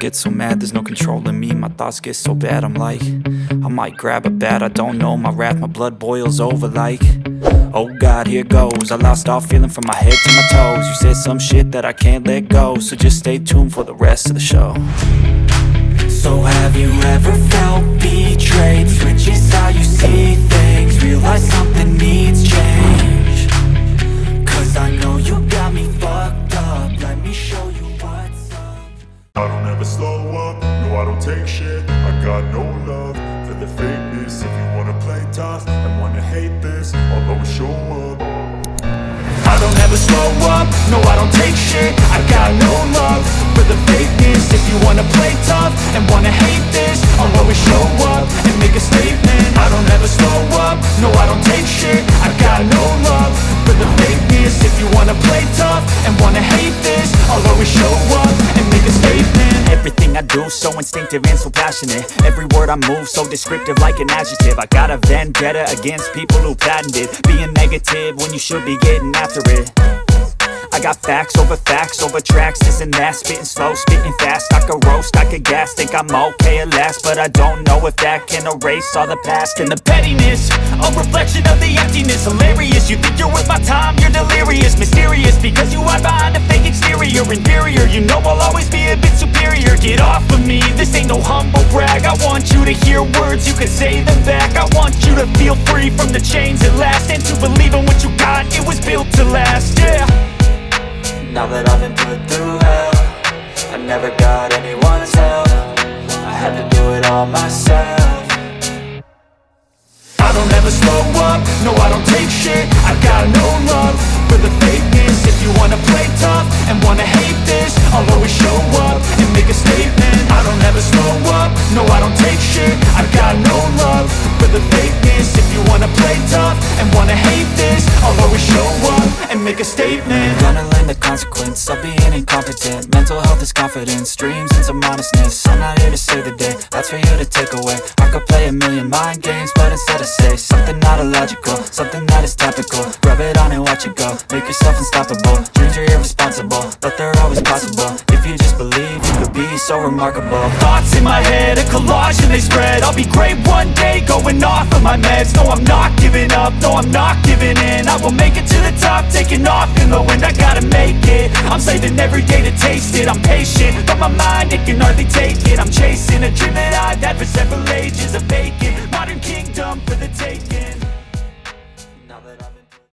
get so mad, there's no controlling me. My thoughts get so bad, I'm like, I might grab a bat, I don't know. My wrath, my blood boils over like, oh God, here goes. I lost all feeling from my head to my toes. You said some shit that I can't let go, so just stay tuned for the rest of the show. So have you ever felt betrayed? Switches how you see things, realize something needs change. Cause I know you got me fucked up, let me show you what's up. I don't ever slow up, no I don't take shit. I got no love for the fakeness. If you wanna play tough and wanna hate this, I'll always show up. I don't ever slow up, no I don't take shit. I got no love for the fakeness. If you wanna play tough and wanna hate this, I'll always show up and make a statement. I don't ever slow up, no I don't take shit. I got no love for the fakeness. If you wanna play tough and wanna hate this, I'll always show up and make a statement. Everything I do so instinctive and so passionate. Every word I move so descriptive like an adjective. I got a vendetta against people who patented being negative when you should be getting after it. I got facts over tracks, this and that. Spitting slow, spitting fast. I could roast, I could gas. Think I'm okay at last, but I don't know if that can erase all the past. And the pettiness, a reflection of the emptiness. Hilarious, you think you're worth my time, you're delirious. Mysterious, because you hide behind a fake exterior. Inferior, you know I'll always be a bit superior. Get off of me, this ain't no humble brag. I want you to hear words, you can say them back. I want you to feel free from the chains at last, and to believe in what you got, it was built to last, yeah. Now that I've been put through hell, I never got anyone's help. I had to do it all myself. I don't ever slow up, no I don't take shit. I got no love for the fakeness. If you wanna play tough and wanna hate this, I'll always show up and make a statement. I don't ever slow up, no I don't take shit. I got no love for the fakeness. If you wanna play tough and wanna hate this, I'll always show up and make a statement. Gonna learn the consequence of being incompetent. Mental health is confidence, dreams and some honestness. I'm not here to save the day, that's for you to take away. I could play a million mind games, but instead I say something not illogical, something that is topical. Rub it on and watch it go, make yourself unstoppable. Dreams are irresponsible, but they're always possible. If you just believe, you could be so remarkable. Thoughts in my head, a collage and they spread. I'll be great one day, going off of my meds. No, I'm not giving up, no, I'm not giving in. I will make it to the top, taking off in the wind. I gotta make it, I'm saving every day to taste it. I'm patient, but my mind, it can hardly take it. I'm chasing a dream that I've had for several ages, a vacant